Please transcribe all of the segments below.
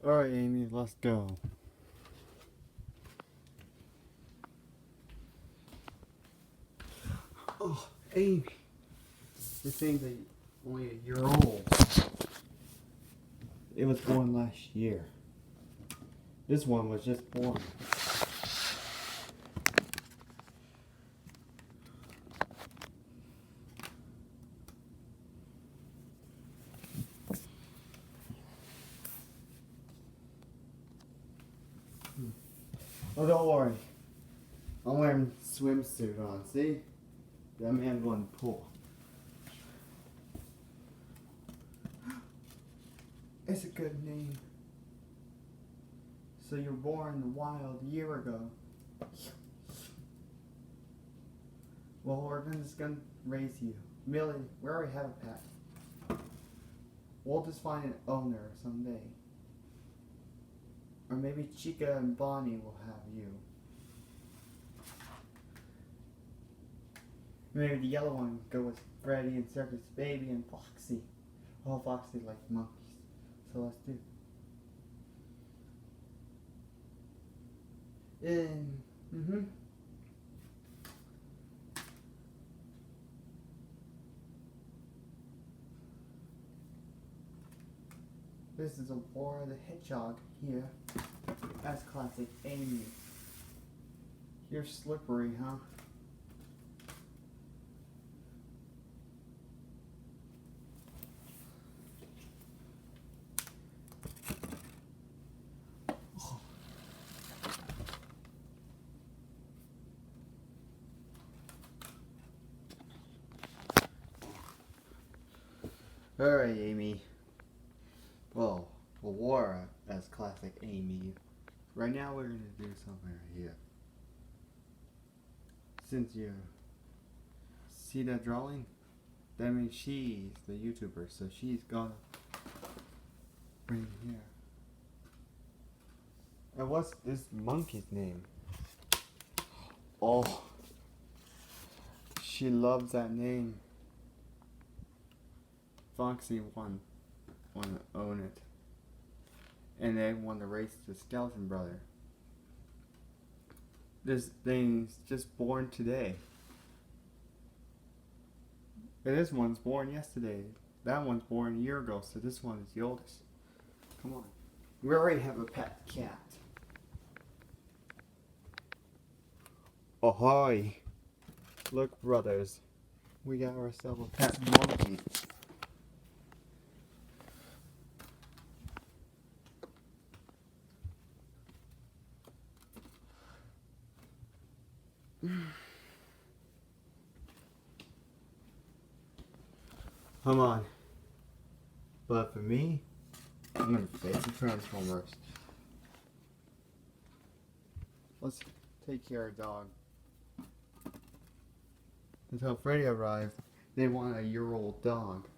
Alright, Amy, let's go. Oh, Amy. This thing's only a year old. It was born last year. This one was just born. Oh, don't worry. I'm wearing swimsuit on, see? That man going to pool. It's a good name. So you were born in the wild a year ago. Well, we're just gonna raise you. Millie, we already have a pet. We'll just find an owner someday. Or maybe Chica and Bonnie will have you. Maybe the yellow one go with Freddy and Circus Baby and Foxy. Oh, Foxy likes monkeys. So let's do. This is a War the Hedgehog here. That's classic Amy. You're slippery, huh? Alright, Amy. Well, Aurora as classic Amy. Right now we're gonna do something right here. Since you see that drawing, that means she's the YouTuber, so she's gonna bring here. And what's this monkey's name? Oh, she loves that name. Foxy wanted to own it. And they want to race the Skeleton Brother. This thing's just born today. And this one's born yesterday. That one's born a year ago, so this one is the oldest. Come on. We already have a pet cat. Ahoy! Look, brothers. We got ourselves a pet monkey. Come on. But for me, I'm gonna face the Transformers. Let's take care of dog. Until Freddy arrived, they want a year-old dog.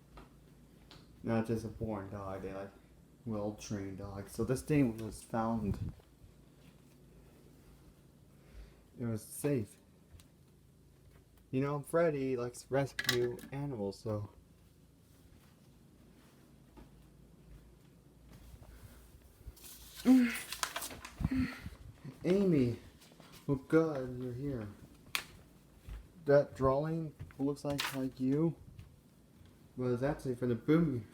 Not just a born dog, they like well-trained dogs. So this thing was found. It was safe. You know, Freddy likes to rescue animals, so. Amy, oh God, you're here. That drawing looks like you, but it's actually for the Boom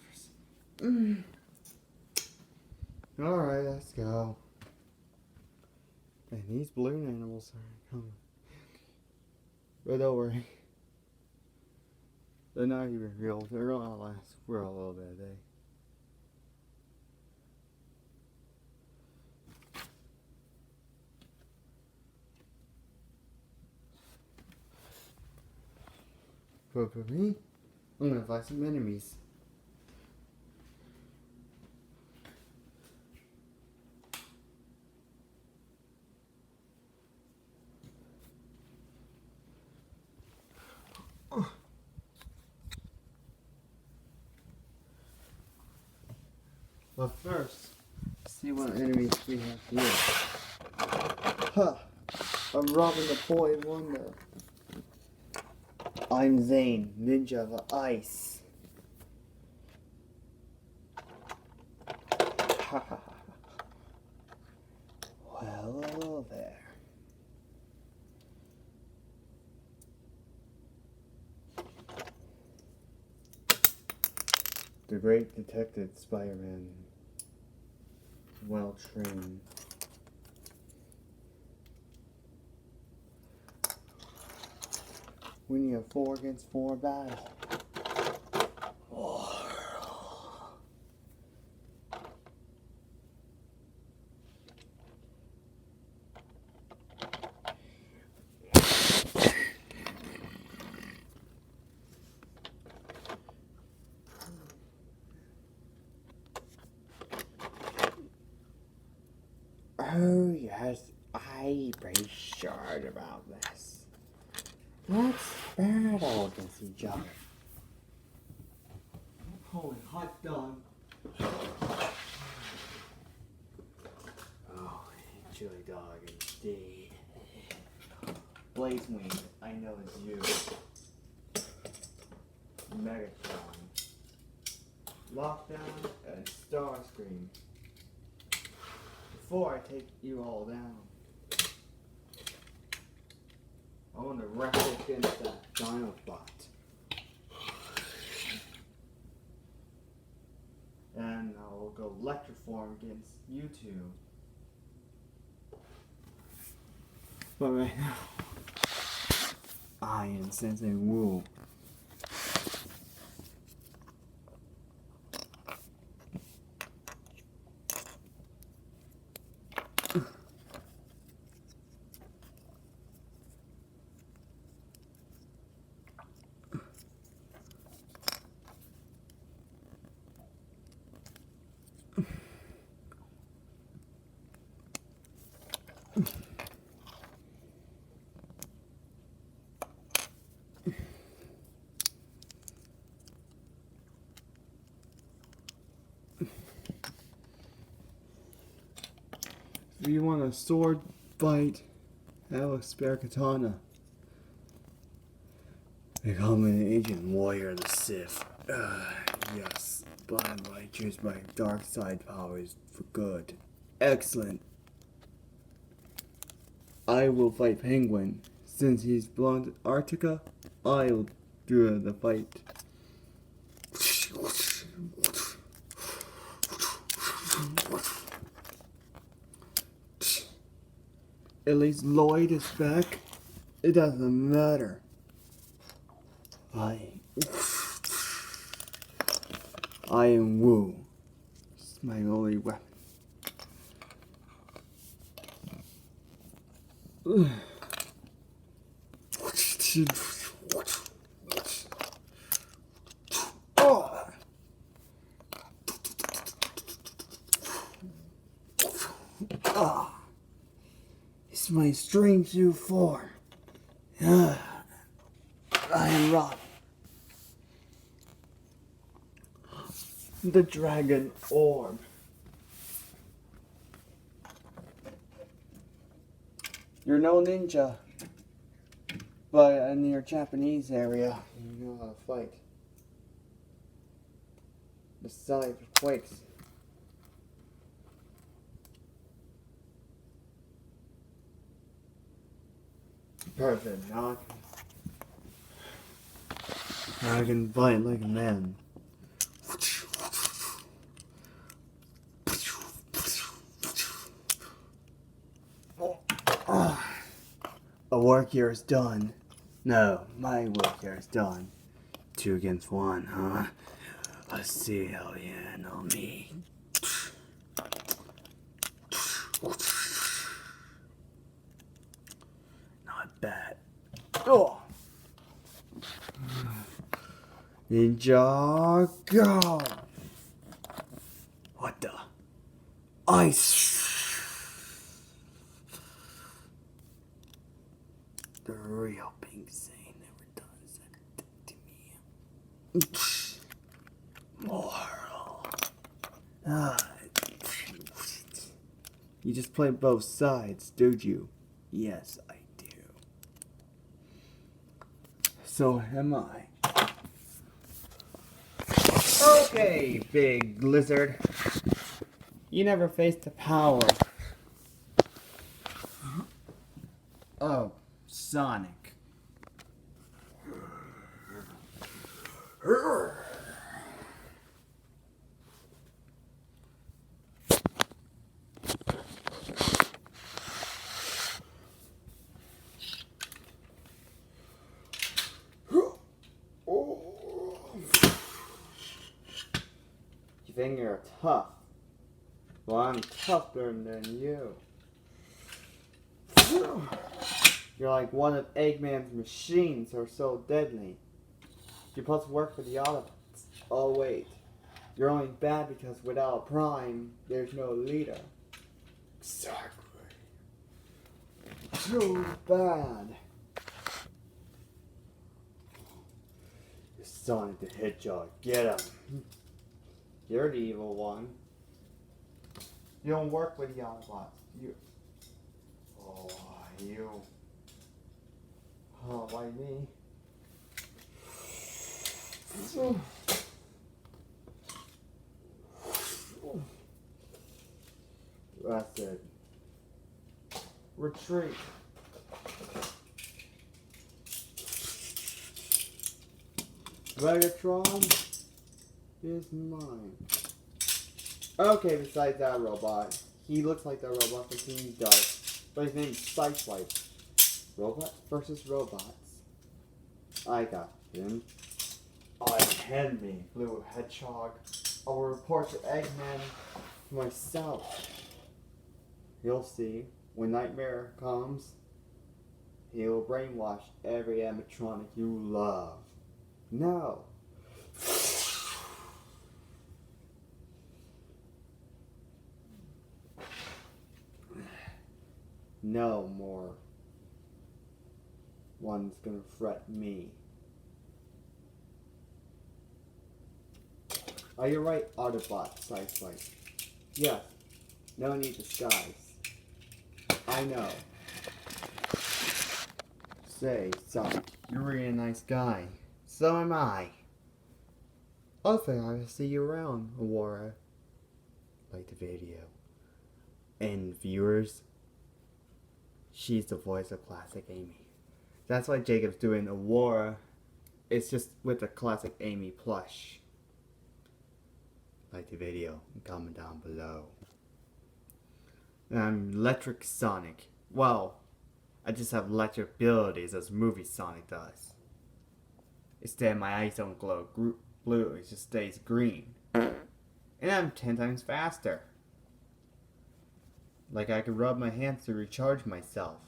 Universe. Alright, let's go. And these balloon animals are coming. But don't worry. They're not even real. They're gonna last for a little bit of day. But for me, I'm gonna find some enemies. But first, see what enemies we have here. Huh! I'm Robin the Boy Wonder. I'm Zane, Ninja of Ice. Ha ha ha. The great detective Spider-Man. Well trained. We need a 4 against 4 battle. Oh yes, I'm pretty sure about this. Let's battle against each other. Holy hot dog. Oh, chili dog indeed. Blaze Wing, I know it's you. Megatron. Lockdown and Starscream. Before I take you all down, I want to wrestle against that Dinobot. And I'll go Electroform against you two. But right now, I am Sensei Wu. If you want a sword fight, have a spare katana. Become an agent warrior of the Sith. Yes, but I might choose my dark side powers for good. Excellent. I will fight Penguin. Since he's belongs to Antarctica, I will do the fight. At least Lloyd is back. It doesn't matter. I am Wu. It's my only weapon. It's my Stream Suit 4. I am Rob. The Dragon Orb. You're no ninja, but in your Japanese area, you know how to fight. Besides quakes. Perfect. Now I can fight like a man. A work here is done. No, my work here is done. 2 against 1, huh? Let's see how you handle me. Not bad. Oh! Ninja, go! What the? Ice! The real Pink Sane never does that to me. Moral. You just play both sides, do you? Yes, I do. So am I. Okay, big lizard. You never faced the power of Sonic. think you're tough. Well, I'm tougher than you. You're like one of Eggman's machines are so deadly. You're supposed to work for the Autobots. Oh wait. You're only bad because without a Prime, there's no leader. Exactly. Too bad. Sonic the Hedgehog, get him. You're the evil one. You don't work with the Autobots. You. Oh, you. Oh, like me. That's it. Retreat. Megatron is mine. Okay, besides that robot. He looks like that robot from Team Dark, but his name's Sideswipe. Robot versus robots. I got him. Hand me, Blue Hedgehog. I will report to Eggman myself. You'll see, when Nightmare comes, he'll brainwash every animatronic you love. No. No more one's gonna fret me. Are you right, Autobot, Sideswipe? Yes. No need disguise. I know. Say, Sonic, you're really a nice guy. So am I. I think I will see you around, Aurora. Like the video. And viewers, she's the voice of Classic Amy. That's why Jacob's doing Aurora. It's just with the Classic Amy plush. Like the video and comment down below. And I'm Electric Sonic. Well, I just have electric abilities as movie Sonic does. Instead, my eyes don't glow blue, it just stays green. And I'm 10 times faster. Like I could rub my hands to recharge myself.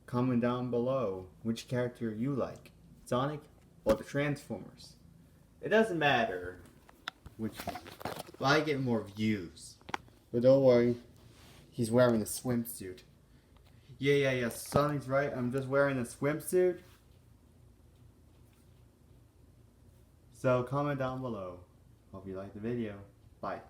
Comment down below which character you like, Sonic or the Transformers. It doesn't matter which one. But I get more views. But don't worry, he's wearing a swimsuit. Yeah, Sonic's right, I'm just wearing a swimsuit. So comment down below. Hope you liked the video. Bye.